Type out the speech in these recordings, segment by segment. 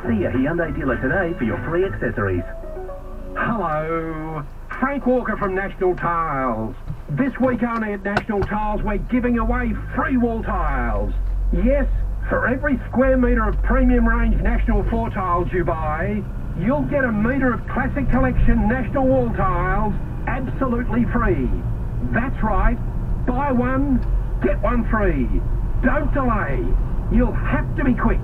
See your Hyundai dealer today for your free accessories. Hello, Frank Walker from National Tiles. This week only at National Tiles, we're giving away free wall tiles. Yes, for every square metre of premium range National 4 tiles you buy, you'll get a metre of classic collection National wall tiles absolutely free. That's right, buy one, get one free. Don't delay. You'll have to be quick.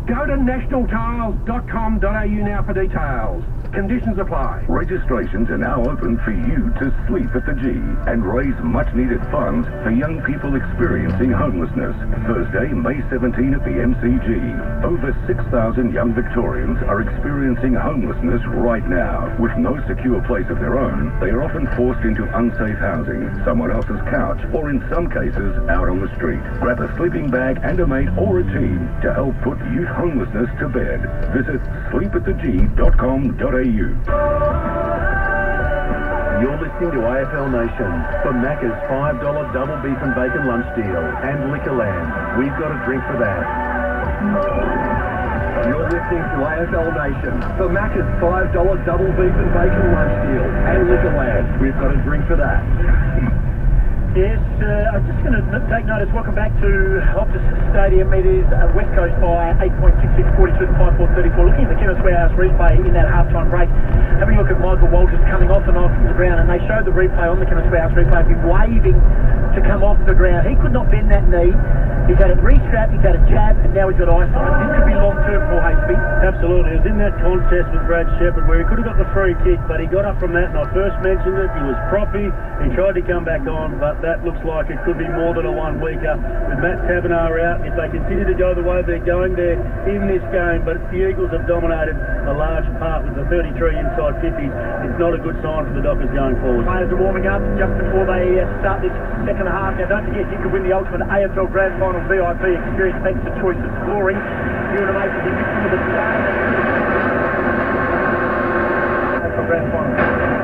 Go to nationaltiles.com.au now for details. Conditions apply. Registrations are now open for you to sleep at the G and raise much-needed funds for young people experiencing homelessness. Thursday, May 17 at the MCG. Over 6,000 young Victorians are experiencing homelessness right now. With no secure place of their own, they are often forced into unsafe housing, someone else's couch, or in some cases, out on the street. Grab a sleeping bag and a mate or a team to help put youth homelessness to bed. Visit sleepattheg.com.au. You're listening to AFL Nation for Macca's $5 double beef and bacon lunch deal and Liquorland. We've got a drink for that. You're listening to AFL Nation for Macca's $5 double beef and bacon lunch deal and Liquorland. We've got a drink for that. Yes, I'm just going to take notice. Welcome back to Optus Stadium. It is West Coast by 8.66, 42 to 5.434. Looking at the Chemist Warehouse replay in that half-time break. Having a look at Michael Walters coming off and off the ground, and they showed the replay on the Chemist Warehouse replay of him waving to come off the ground. He could not bend that knee. He's had it re-strapped, he's had a jab, and now he's got eyesight. This could be long-term for Hasteby. Absolutely. It was in that contest with Brad Shepherd where he could have got the free kick, but he got up from that, and I first mentioned it. He was proppy. He tried to come back on, but that looks like it could be more than a one-weeker. With Matt Taberner out, if they continue to go the way they're going, they're in this game, but the Eagles have dominated a large part with the 33 inside 50s. It's not a good sign for the Dockers going forward. Players are warming up just before they start this second half. Now, don't forget, you can win the ultimate AFL Grand Final VIP experience thanks to Choices Flooring. You're an amazing victim of the AFL Grand Final.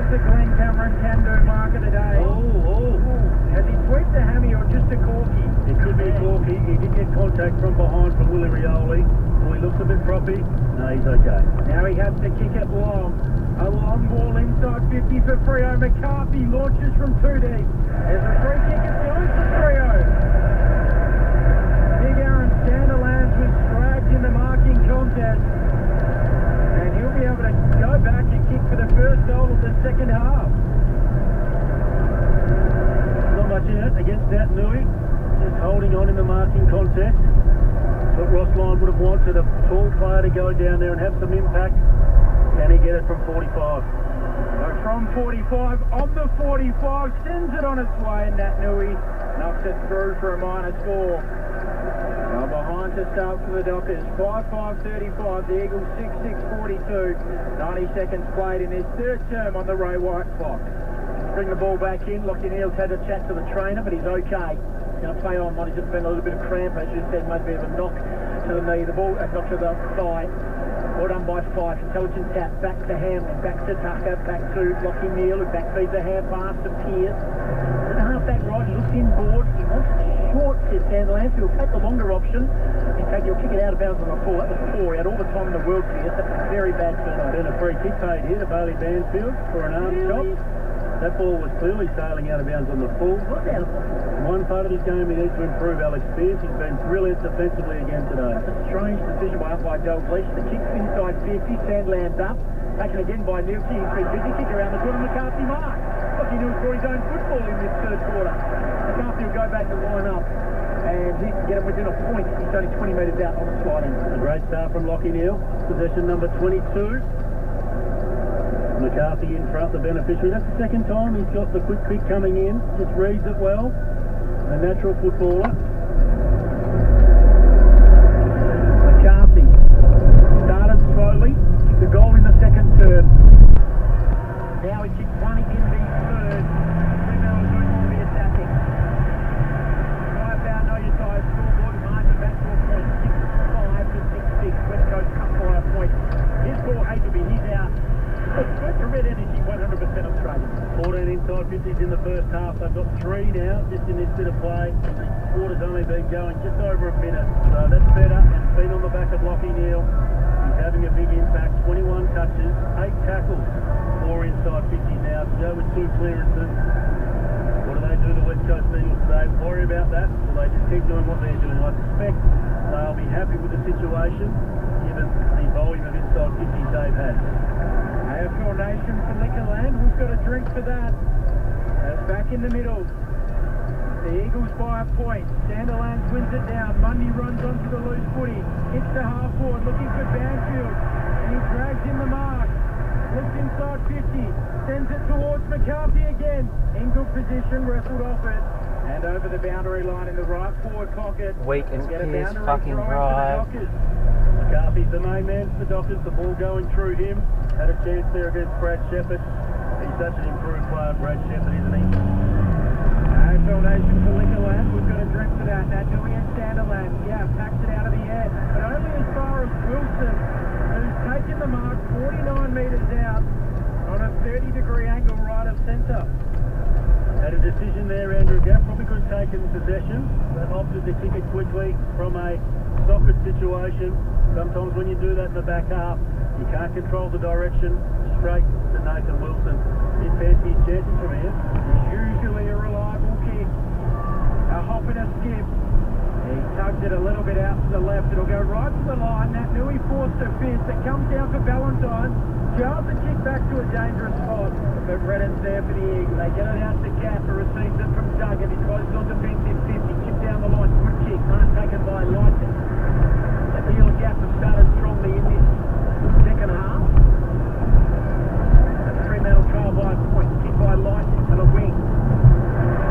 What's the Glenn Cameron can-do mark of the day? Has he tweaked the hammy or just a corky? It could be a corky. He did get contact from behind from Willie Rioli. Oh, he looks a bit proppy. No, he's okay. Now he has to kick it long. A long ball inside 50 for Freo. McCarthy launches from 2 deep. There's a free kick. It's going for Freo. Big Aaron Sandilands was dragged in the marking contest. And he'll be able to go back and kick for the first goal of the second half. Not much in it against that Nui. Just holding on in the marking contest. That's what Ross Lyon would have wanted, a tall player to go down there and have some impact. Can he get it from 45? So from 45, on the 45, sends it on its way, and that Nui knocks it through for a -4. Now behind to start for the Dockers, 5-5-35, the Eagles 6-6-42, 90 seconds played in his third term on the Ray White clock. Bring the ball back in. Lockie Neal's had a chat to the trainer, but he's okay. He's going to play on one. He's just been a little bit of cramp, as you said, maybe a bit of a knock to the knee. The ball, knock to the thigh. Well done by Fife. Intelligent tap. Back to Hamlin. Back to Tucker. Back to Lockie Neal, who back feeds a hand pass to Pearce. The half-back right. He looks inboard. He wants it short, says Sandilands. He'll take the longer option. In fact, he'll kick it out of bounds on the 4. That was 4. He had all the time in the world, Pearce. That's a very bad turnover. Then a free kick paid here to Bailey Bansfield for an arm shot. That ball was clearly sailing out of bounds on the full. What's out of bounds? One part of his game he needs to improve, Alex Pearce. He's been brilliant defensively again today. That's a strange decision by Dalglish. The kick's inside 50, Sandlands up. Taken again by Neil King. He's been busy. Kick around the corner, McCarthy mark. Look, he knew he scored his own football in this third quarter. McCarthy will go back and line up. And he can get him within a point. He's only 20 metres out on the sliding. A great start from Lockie Neal. Possession number 22. McCarthy in front, the beneficiary. That's the second time he's got the quick pick coming in. Just reads it well. A natural footballer. McCarthy started slowly. The goal in the second term. Now he kicked one in the third. Freo is doing all the attacking. 5 down, know your size. Scoreboard margin back to a point. 6-5 to 6-6. West Coast cut by a point. His ball Hazelby, he's out. Good for Red Energy, 100% Australian. 14 inside 50s in the first half. They've got 3 now, just in this bit of play. The quarter's only been going just over a minute. So that's better, and it's been on the back of Lockie Neal. He's having a big impact. 21 touches, 8 tackles, 4 inside 50s now. To go with 2 clearances. What do they do, the West Coast Eagles today? Worry about that? Well, they just keep doing what they're doing. I suspect they'll be happy with the situation, given the volume of inside 50s they've had. AFL Nation for Liquorland. Who's got a drink for that? That's back in the middle. The Eagles by a point. Sandilands wins it down. Mundy runs onto the loose footy. Hits the half forward, looking for Banfield. And he drags in the mark. Looks inside 50. Sends it towards McCarthy again. In good position, wrestled off it. And over the boundary line in the right forward pocket. Weak and Get a Pearce boundary fucking throw drive. for the Dockers. McCarthy's the main man for the Dockers. The ball going through him. Had a chance there against Brad Shepherd. He's such an improved player, Brad Shepherd, isn't he? AFL Nation for Liquorland. We've got a drink for that. Now Dewey and Sandilands. Yeah, packs it out of the air. But only as far as Wilson, who's taken the mark 49 metres out on a 30-degree angle right of centre. Had a decision there, Andrew Gaff. Probably could have taken possession, but opted to kick it quickly from a socket situation. Sometimes when you do that in the back half, you can't control the direction. Straight to Nathan Wilson. He'd fancy his chances from here. Usually a reliable kick. A hop and a skip. He tugs it a little bit out to the left. It'll go right to the line. That Nui forced a fist. It comes down for Valentine. Jars the kick back to a dangerous spot. But Redden's there for the Eagles. They get it out to Gaff, who receives it from Duggan. He's close on defensive 50. Chip down the line. Good kick. Mark taken by Lighton. Neil Gaff has started strongly in this second half. A 3-metal trial by a point. Kick by Lighton to the wing.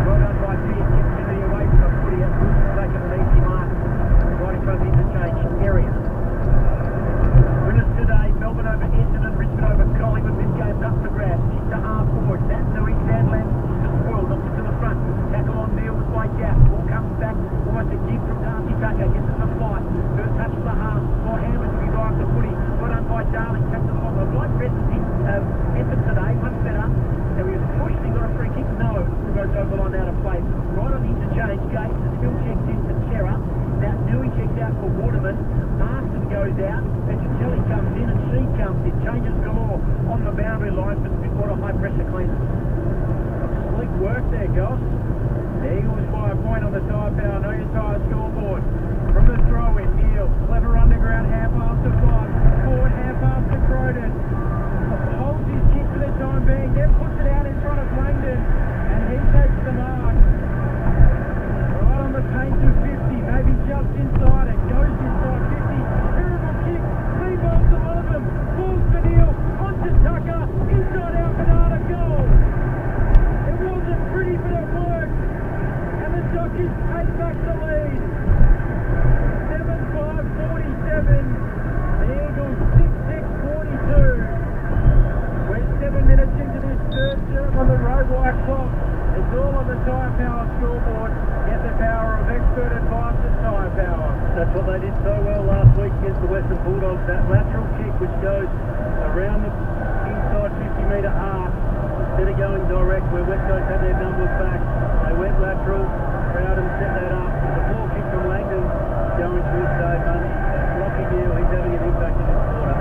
Well done by Pearce. Gets to the away from the footy. Taking an easy mark. Right in front of the interchange area. Winners today, Melbourne over Essendon, Richmond over Collingwood. This game's up for grabs. Kick to half forward. That's Nui Sandilands. Just spoiled. Knocks it to the front. Tackle on Neil. gate. The still checks into Terra. Now Newey checks out for Waterman. Marston goes out. Petrocelli comes in and she comes in. Changes galore on the boundary line for the Bitwater high pressure cleaners. Slick work there, Goss. The Eagles by a point on the tyre power. Know your tyre scoreboard. From the throw in, Neil. Clever underground, half after 5. Forward, half after Croydon. Holds his kick for the time being. Then puts it out in front of Langdon. And he takes the mark. Right on the paint to 50. Maybe just inside it. Goes inside 50. Terrible kick. Three balls to one of them. Balls for Neil. Onto Tucker. Inside out Bernardo. Goal. It wasn't pretty, but it worked. And the Dockers take back the lead. 7-5-47. The Eagles 6-6-42. We're 7 minutes into this third term on the road wire clock. It's all on the tyre power scoreboard. Get the power of expert advice at tyre power. That's what they did so well last week against the Western Bulldogs. That lateral kick which goes around the inside 50-metre arc instead of going direct where West Coast had their numbers back. They went lateral. Crowden set that up. The ball kick from Langdon going to his save money. Lockie Neal, he's having an impact in this quarter.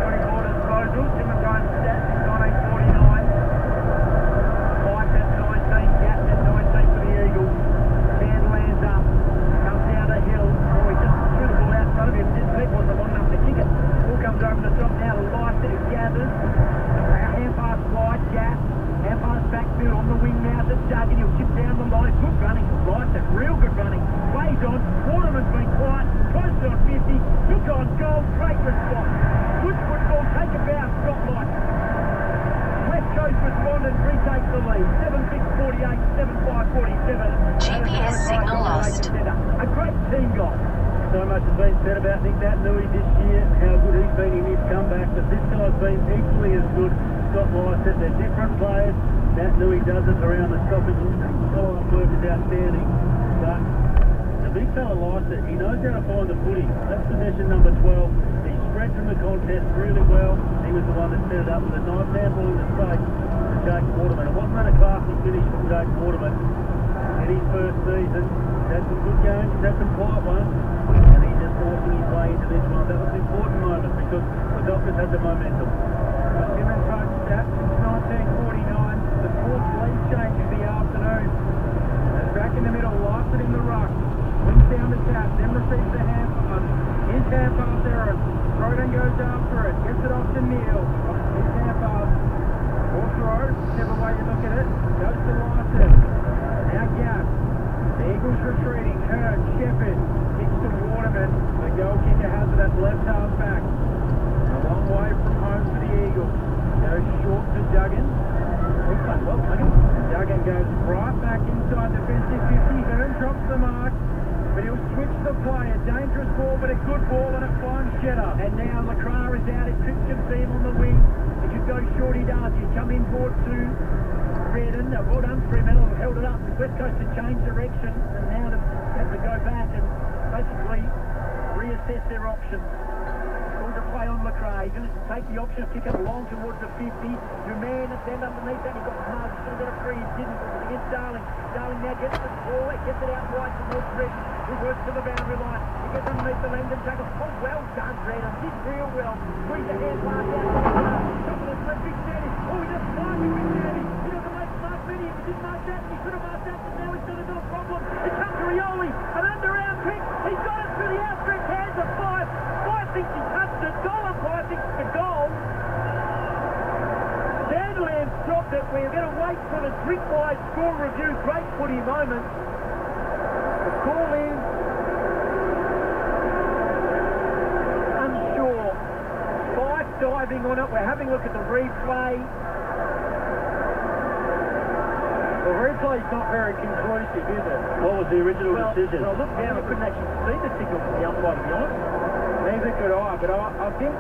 24 disposal. Simmons going stats. 1949. Mike at 19. Gat at 19 for the Eagles. Sand lands up. Comes down the hill. Oh, he just threw the ball out in front of him. Didn't think wasn't long enough to kick it. Ball comes over the top now to Light that it gathers. Hand pass wide. Gat. Hand pass backfield on the wing now to Duggan. He'll chip down the line. Good running. Light that real good running. Plays on. Waterman's been quiet. Close on 50. Kick on goal. Great response. Good football. Take a bounce. Got Light. West Coast responded. Retakes the lead. 7-6-48. 7-5-47. GPS signal lost. A great team goal. So much has been said about Nick Newey this year, how good he's been in his comeback, but this guy's been equally as good. Scott Lycett, they're different players. Nat Newey does it around the stoppage. Follow-up work is outstanding. But the big fella Lycett, he knows how to find the footy. That's possession number 12. He spread from the contest really well. He was the one that set it up with a nice handball in the space for Jake Waterman. It wasn't a classy finish from Jake Waterman in his first season. He's had some good games, he's had some quiet ones, and he's just forcing his way into this one. That was an important moment because the Dockers had the momentum. Simmons runs stats since 1949. The fourth lead change of the afternoon. And back in the middle, Lycett in the ruck. Wings down the tap, then receives the hand pass. His hand pass error. Croydon goes after it. Gets it off to Neil. His hand pass. Or throw, whichever way you look at it. Goes to Lycett. Now Gaff. The Eagles retreating. Hearn, Shepherd. Kicks to Waterman. The goal kicker has it at left half back. A long way from home for the Eagles. Goes short to Duggan. Well done, well Duggan. Duggan goes right back inside defensive 50. Hearn drops the mark. But he'll switch the play. A dangerous ball, but a good ball, and it finds Cheddar. And now Lacrar is out. It trips him on the wing. If you go short, he does. You come in board to Redden. Well done, Fremantle have held it up. West Coast have changed direction, and now they have to go back and basically reassess their options. Going to play on Lacrar. He's going to take the option of kicking along towards the 50. Duman is then underneath that. He got Mugg. Still got a free. He didn't. It was against Darling. Darling now gets the ball. It gets it out wide towards Redden, who works to the boundary line. He gets underneath the Langdon tackle. Oh, well done, Redden. Did real well. Squeeze the hand pass out. Top of the front, Big Sandy. Oh, he just marking Big Sandy. He doesn't make mark many. He didn't mark that. He could have marked that, but now he's got a little problem. It comes to Rioli. An underarm pick. He's got it through the outstretched hands of Five. Five thinks he touched it. Goal umpire thinks it's a goal. Sandland dropped it. We're going to wait for the Drink-wise score review. Great footy moment. The call is unsure. Five diving on it. We're having a look at the replay. The replay's not very conclusive, is it? What was the original decision? Well, look down, I couldn't actually see the signal from the umpire, to be honest. Neither could I, but I think...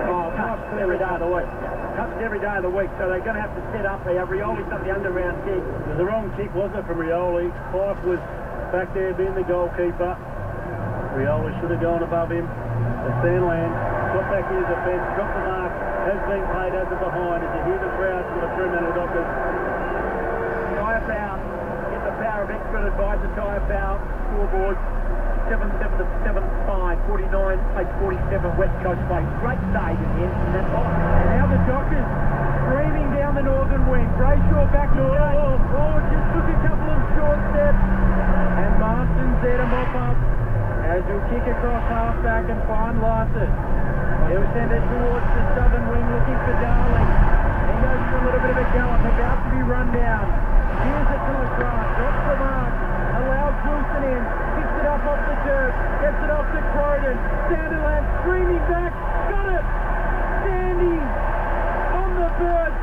Oh, touched every day of the week. Touched every day of the week, so they're going to have to set up. Rioli's done the underround kick. It was the wrong kick, wasn't it, from Rioli? Fife was back there being the goalkeeper. Rioli should have gone above him. The Sandland got back into defence, dropped the mark, has been played over behind. As you hear the crowd for the Fremantle Dockers 5 to tyre foul. Scoreboard 7-7 to 7-5. 49, 8-47 West Coast play. Great save in the end from that box. And now the Dockers streaming down the northern wing. Brayshaw back to just took a couple of short steps. And Marston's there to mop up as he'll kick across half-back and find Larson. He'll send it towards the southern wing looking for Darling. He goes for a little bit of a gallop, about to be run down. Here's it to LeGrand, drops the mark, allows Wilson in, picks it up off the dirt, gets it off to Croydon. Sandiland streaming back, got it! Sandy on the burst,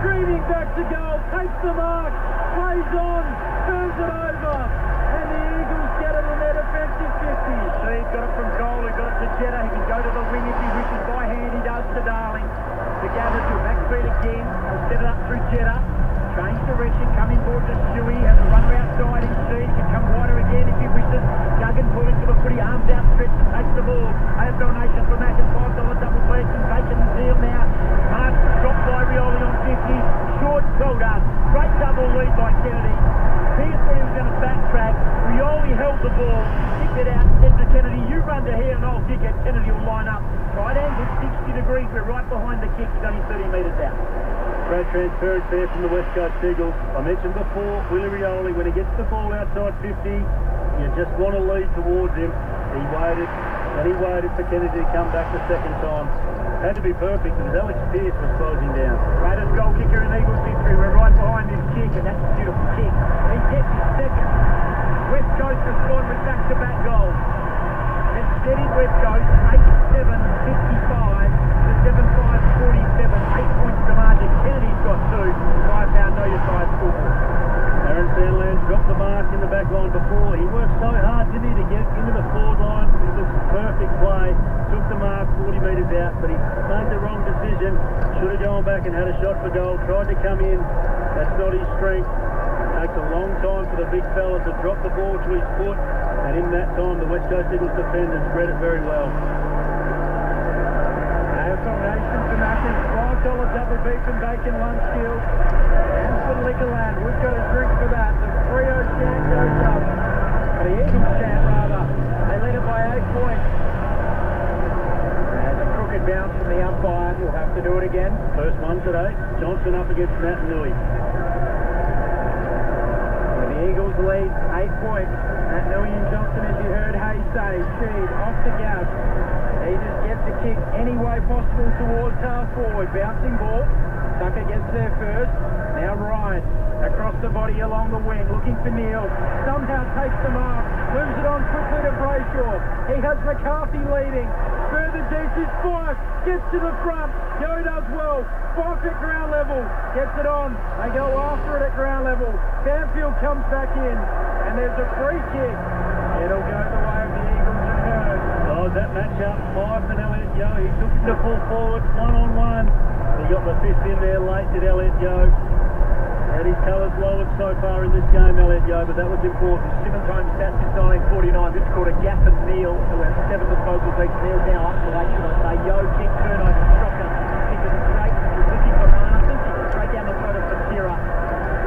streaming back to goal, takes the mark, plays on, turns it over, and the Eagles get it in their defensive 50. Sheed got it from goal, he got it to Jetta, he can go to the wing if he wishes, by hand he does to Darling. To gather to back speed again, he'll set it up through Jetta, change direction, coming forward to Shuey, has a runner outside in Sheed, can come wider again if he wishes. Duggan pulling to the footy, arms outstretched and takes the ball. AFL Nation for Mac and $5 double pledge and Bacon and Deal now. Mark dropped by Rioli on 50, short, well done. Great double lead by Kennedy. Pierce thought he was going to backtrack. Rioli held the ball, kicked it out, said to Kennedy, you run to here and I'll kick it. Kennedy will line up. Right angle, 60 degrees, we're right behind the kick, he's only 30 metres out. Great transference there from the West Coast Eagles. I mentioned before, Willie Rioli, when he gets the ball outside 50, you just want to lead towards him. He waited for Kennedy to come back the second time. Had to be perfect because Alex Pearce was closing down. Greatest goal kicker in Eagles history, we're right behind his kick, and that's a beautiful kick. He gets his second. West Coast respond with back-to-back goals. And steady West Coast, 8-7, 55 to 7-5, 47, 8 points to margin. Kennedy's got 2. 5 now, know your size scoreboard. Aaron Sandland dropped the mark in the back line before. He worked so hard, didn't he, to get into the forward line. It was a perfect play. Took the mark 40 metres out, but he made the wrong decision. Should have gone back and had a shot for goal. Tried to come in. That's not his strength. Takes a long time for the big fella to drop the ball to his foot. And in that time, the West Coast Eagles defenders read it very well. AFL Nation for Macca's $5 double beef and bacon lunch deal. And for Liquorland, we've got a drink for that. The Frio chant goes up. The Eagles chant, rather. They lead it by 8 points. There's a crooked bounce from the umpire. You'll have to do it again. First one today. Johnson up against Matt Nui. The Eagles lead 8 points. Matt Nui and Johnson, as you heard Hayes say, Sheed off the gap. He just gets the kick any way possible towards half forward. Bouncing ball. Tucker gets there first. Now Ryan across the body along the wing, looking for Neil. Somehow takes the mark. Moves it on quickly to Brayshaw. He has McCarthy leading. Further deep is Fife. Gets to the front. Yo does well. Fife at ground level. Gets it on. They go after it at ground level. Banfield comes back in. And there's a free kick. It'll go the way of the Eagles and Hurd. Oh, that matchup, Fife and Elliot Yo. He took the full forward, one-on-one. He got the fist in there late, did Elliot Yo. Had his colours lowered so far in this game, Elliot Yo, but that was important. 7 times stats since 1949. This is called a Gaff and Neil, who has 7 disposals each. Neil's now up to 8, should I say. Yo, kick, turnover, shocker. Kick it straight. He's looking for Marston. Kick it straight down the throat of Matera.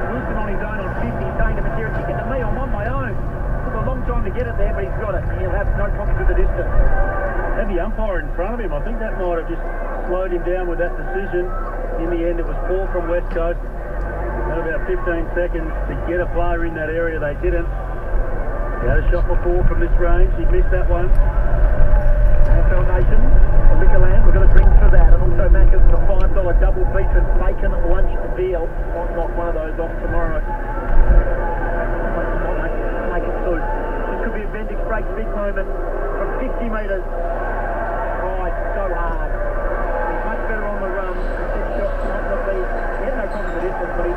Wilson on his own on 50. He's saying to Matera, kick it to me, I'm on my own. Took a long time to get it there, but he's got it. He'll have no problem with the distance. Had the umpire in front of him. I think that might have just slowed him down with that decision. In the end, it was poor from West Coast. Had about 15 seconds to get a player in that area. They didn't. He had a shot before from this range. He missed that one. AFL Nation, Liquorland, we've got a drink for that. And also Macca's for $5 double beef and bacon lunch deal. Might knock one of those off tomorrow. Make it 2. This could be a Bendix break big moment from 50 metres. Right, so hard. He's much better on the run. Six shots, not the beat. He had no problem with this one, but he